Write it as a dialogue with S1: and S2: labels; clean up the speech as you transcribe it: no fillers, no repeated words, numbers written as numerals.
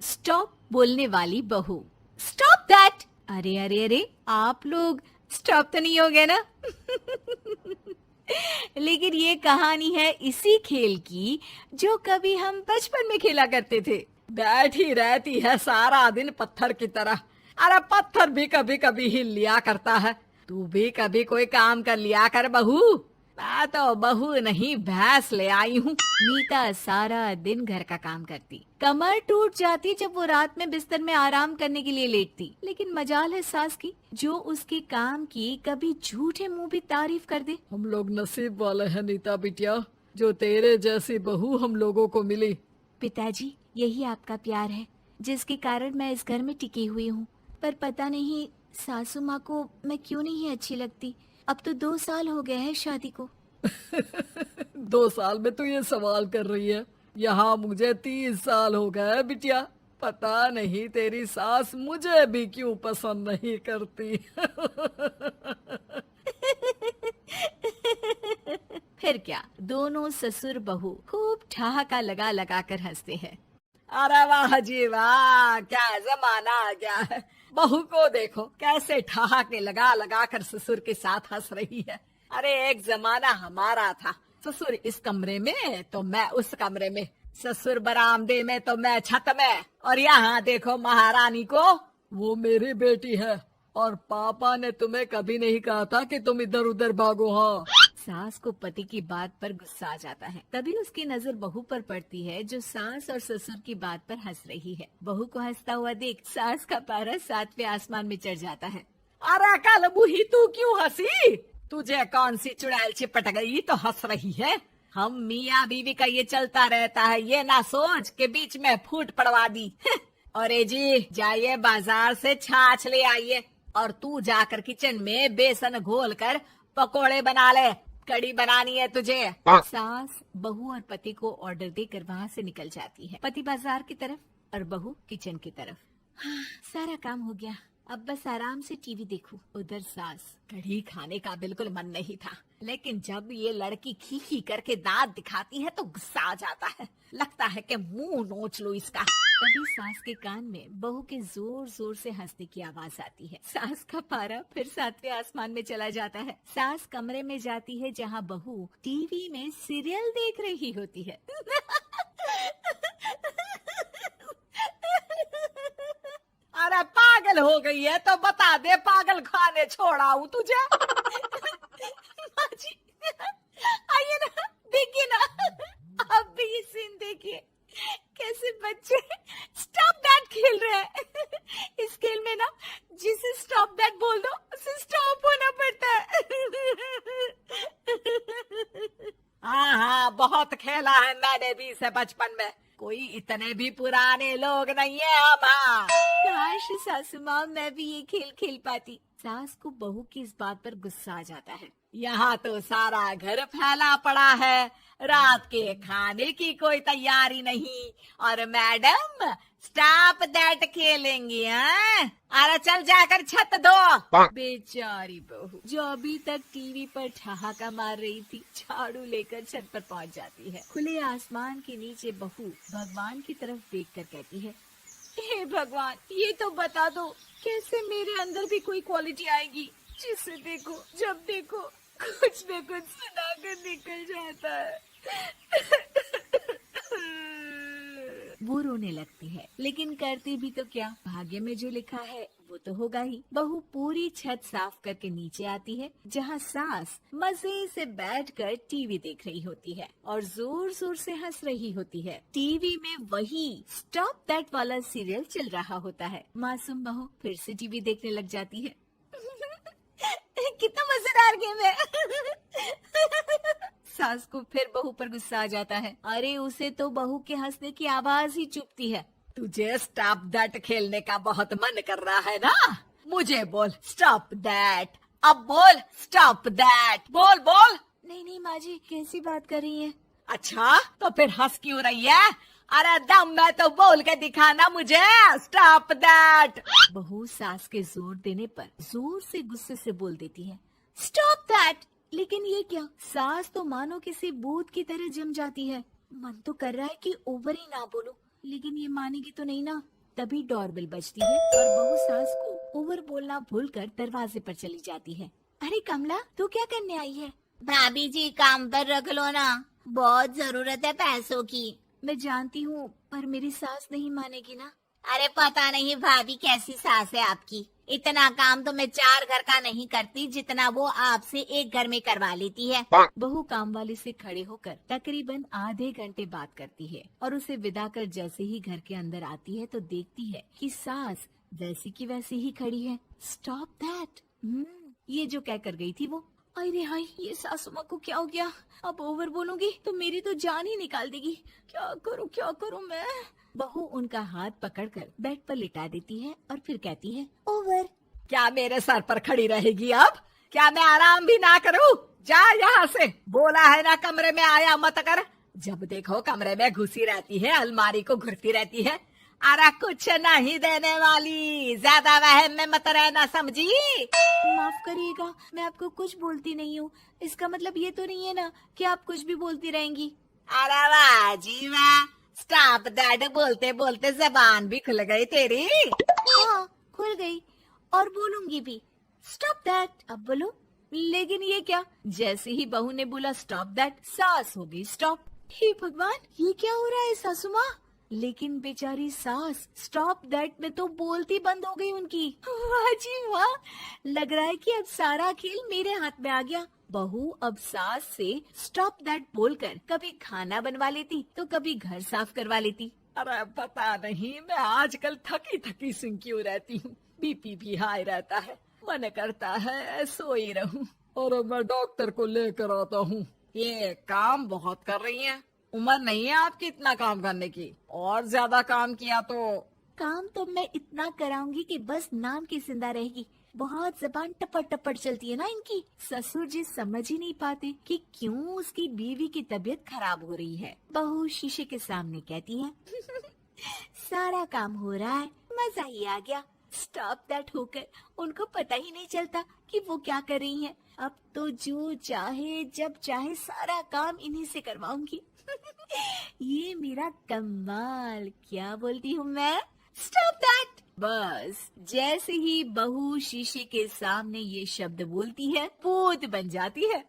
S1: Stop बोलने वाली बहू। Stop that. अरे अरे अरे, आप लोग स्टॉप तो नहीं हो गए ना? लेकिन ये कहानी है इसी खेल की जो कभी हम बचपन में खेला करते थे।
S2: बैठी रहती है सारा दिन पत्थर की तरह। अरे पत्थर भी कभी कभी हिल लिया करता है। तू भी कभी कोई काम कर लिया कर बहू। मैं तो बहू नहीं भैंस ले आई हूँ।
S1: नीता सारा दिन घर का काम करती, कमर टूट जाती जब वो रात में बिस्तर में आराम करने के लिए लेटती। लेकिन मजाल है सास की, जो उसके काम की कभी झूठे मुंह भी तारीफ कर दे।
S2: हम लोग नसीब वाले हैं नीता बिटिया, जो तेरे जैसी बहू हम लोगों को मिली।
S1: पिताजी, यही आपका प्यार है जिसके कारण मैं इस घर में टिकी हुई हूँ। पर पता नहीं सासू माँ को मैं क्यों नहीं अच्छी लगती। अब तो 2 साल हो गए हैं शादी को।
S2: 2 साल में तू ये सवाल कर रही है? यहाँ मुझे 30 साल हो गए बिटिया। पता नहीं तेरी सास मुझे भी क्यों पसंद नहीं करती।
S1: फिर क्या, दोनों ससुर बहू खूब ठहाका लगा लगा कर हंसते हैं।
S2: अरे वाह जी वाह, क्या जमाना आ गया है। बहू को देखो कैसे ठहाके लगा लगा कर ससुर के साथ हंस रही है। अरे एक जमाना हमारा था, ससुर इस कमरे में तो मैं उस कमरे में, ससुर बरामदे में तो मैं छत में। और यहाँ देखो महारानी को, वो मेरी बेटी है। और पापा ने तुम्हें कभी नहीं कहा था कि तुम इधर उधर भागो। हाँ,
S1: सास को पति की बात पर गुस्सा आ जाता है। तभी उसकी नजर बहू पर पड़ती है जो सास और ससुर की बात पर हंस रही है। बहू को हंसता हुआ देख सास का पारा 7वें आसमान में चढ़ जाता है।
S2: अरे कल बूही तू क्यों हंसी? तुझे कौन सी चुड़ैल चिपट गई तो हंस रही है? हम मियाँ बीवी का ये चलता रहता है, ये ना सोच के बीच में फूट पड़वा दी। अरे जी जाइए बाजार से छाछ ले आइए, और तू जाकर किचन में बेसन घोल कर पकोड़े बना ले, कड़ी बनानी है तुझे।
S1: सास बहू और पति को ऑर्डर देकर वहाँ से निकल जाती है। पति बाजार की तरफ और बहू किचन की तरफ। हाँ, सारा काम हो गया, अब बस आराम से टीवी देखूं। उधर सास,
S2: कढ़ी खाने का बिल्कुल मन नहीं था, लेकिन जब ये लड़की खी खी करके दांत दिखाती है तो गुस्सा आ जाता है। लगता है कि मुंह नोच लो इसका।
S1: तभी सास के कान में बहू के जोर जोर से हंसने की आवाज आती है। सास का पारा फिर 7वें आसमान में चला जाता है। सास कमरे में जाती है जहाँ बहू टीवी में सीरियल देख रही होती है।
S2: अरे पागल हो गई है तो बता दे, पागल खाने छोड़ाऊं तुझे?
S1: माँ जी, आइए ना, देखिए ना, आप भी ये सीन देखिए, कैसे बच्चे स्टॉप दैट खेल रहे हैं। इस खेल में ना जिसे स्टॉप दैट बोल दो उसे स्टॉप होना पड़ता है।
S2: हाँ हाँ, बहुत खेला है मैंने भी इसे बचपन में। कोई इतने भी पुराने लोग नहीं है हम। हाँ,
S1: काश सासू माँ मैं भी ये खेल खेल पाती। सास को बहू की इस बात पर गुस्सा आ जाता है।
S2: यहाँ तो सारा घर फैला पड़ा है, रात के खाने की कोई तैयारी नहीं, और मैडम स्टॉप दैट खेलेंगी। हाँ, अरे चल जाकर छत धो।
S1: बेचारी बहू जो अभी तक टीवी पर ठहाका मार रही थी, झाड़ू लेकर छत पर पहुंच जाती है। खुले आसमान के नीचे बहू भगवान की तरफ देखकर कहती है, हे भगवान, ये तो बता दो कैसे मेरे अंदर भी कोई क्वालिटी आएगी जिसे देखो जब देखो कुछ न कुछ सुनाकर निकल जाता है। वो रोने लगती है, लेकिन करती भी तो क्या, भाग्य में जो लिखा है वो तो होगा ही। बहू पूरी छत साफ करके नीचे आती है जहाँ सास मजे से बैठकर टीवी देख रही होती है और जोर जोर से हंस रही होती है। टीवी में वही स्टॉप दैट वाला सीरियल चल रहा होता है। मासूम बहू फिर से टीवी देखने लग जाती है। कितना मजेदार गेम है। सास को फिर बहू पर गुस्सा आ जाता है। अरे उसे तो बहू के हंसने की आवाज ही चुभती है।
S2: तुझे स्टॉप दैट खेलने का बहुत मन कर रहा है ना? मुझे बोल स्टॉप दैट, अब बोल स्टॉप दैट, बोल बोल।
S1: नहीं नहीं माँ जी, कैसी बात कर रही हैं?
S2: अच्छा तो फिर हंस क्यों रही है? अरे दम में तो बोल के दिखाना मुझे स्टॉप दैट।
S1: बहू सास के जोर देने पर जोर से गुस्से से बोल देती है, स्टॉप दैट। लेकिन ये क्या, सास तो मानो किसी भूत की तरह जम जाती है। मन तो कर रहा है कि ओवर ही ना बोलूं, लेकिन ये मानेगी तो नहीं ना। तभी डोरबेल बजती है और बहू सास को ओवर बोलना भूलकर दरवाजे पर चली जाती है। अरे कमला, तू क्या करने आई है?
S3: भाभी जी काम पर रख लो ना, बहुत जरूरत है पैसों की।
S1: मैं जानती हूँ, पर मेरी सास नहीं मानेगी ना।
S3: अरे पता नहीं भाभी कैसी सास है आपकी, इतना काम तो मैं 4 घर का नहीं करती जितना वो आपसे एक घर में करवा लेती है।
S1: बहू काम वाली से खड़े होकर तकरीबन आधे घंटे बात करती है और उसे विदा कर जैसे ही घर के अंदर आती है तो देखती है कि सास वैसी की वैसी ही खड़ी है। Stop that. ये जो कह कर गई थी वो। अरे हाय, ये सासू माँ को क्या हो गया? अब ओवर बोलूंगी तो मेरी तो जान ही निकाल देगी। क्या करूँ मैं? बहू उनका हाथ पकड़कर बेड पर लिटा देती है और फिर कहती है, ओवर।
S2: क्या मेरे सर पर खड़ी रहेगी अब? क्या मैं आराम भी ना करूं? जा यहाँ से, बोला है ना कमरे में आया मत कर। जब देखो कमरे में घुसी रहती है, अलमारी को घुरती रहती है। अरे कुछ नहीं देने वाली, ज्यादा वहम में मत रहना, समझी?
S1: माफ करिएगा, मैं आपको कुछ बोलती नहीं हूँ। इसका मतलब ये तो नहीं है ना कि आप कुछ भी बोलती रहेंगी।
S2: अरे वाह जी वाह, स्टॉप दैट बोलते बोलते जबान भी खुल गई तेरी।
S1: हाँ, खुल गई और बोलूंगी भी। Stop that. अब बोलो। लेकिन ये क्या? जैसे ही बहू ने बोला स्टॉप दैट, सास हो गई स्टॉप। हे भगवान, ये क्या हो रहा है सासू माँ? लेकिन बेचारी सास स्टॉप दैट में तो बोलती बंद हो गई उनकी। वाह जी वाह, लग रहा है कि अब सारा खेल मेरे हाथ में आ गया। बहू अब सास से स्टॉप दैट बोलकर कभी खाना बनवा लेती तो कभी घर साफ करवा लेती।
S2: अरे पता नहीं, मैं आजकल थकी थकी सी क्यों रहती हूँ। बीपी भी हाई रहता है, मन करता है सोई रहूं। और मैं डॉक्टर को लेकर आता हूँ। ये काम बहुत कर रही हैं, उम्र नहीं है आपकी इतना काम करने की। और ज्यादा काम किया तो
S1: काम तो मैं इतना कराऊंगी कि बस नाम की जिंदा रहेगी। बहुत जबान टपट टपट चलती है ना इनकी। ससुर जी समझ ही नहीं पाते कि क्यों उसकी बीवी की तबीयत खराब हो रही है। बहू शीशे के सामने कहती है, सारा काम हो रहा है, मजा ही आ गया। स्टॉप दैट होकर उनको पता ही नहीं चलता कि वो क्या कर रही हैं। अब तो जो चाहे जब चाहे सारा काम इन्हीं से करवाऊंगी। ये मेरा कमाल। क्या बोलती हूँ मैं? Stop that. बस जैसे ही बहू शीशे के सामने ये शब्द बोलती है, भूत बन जाती है।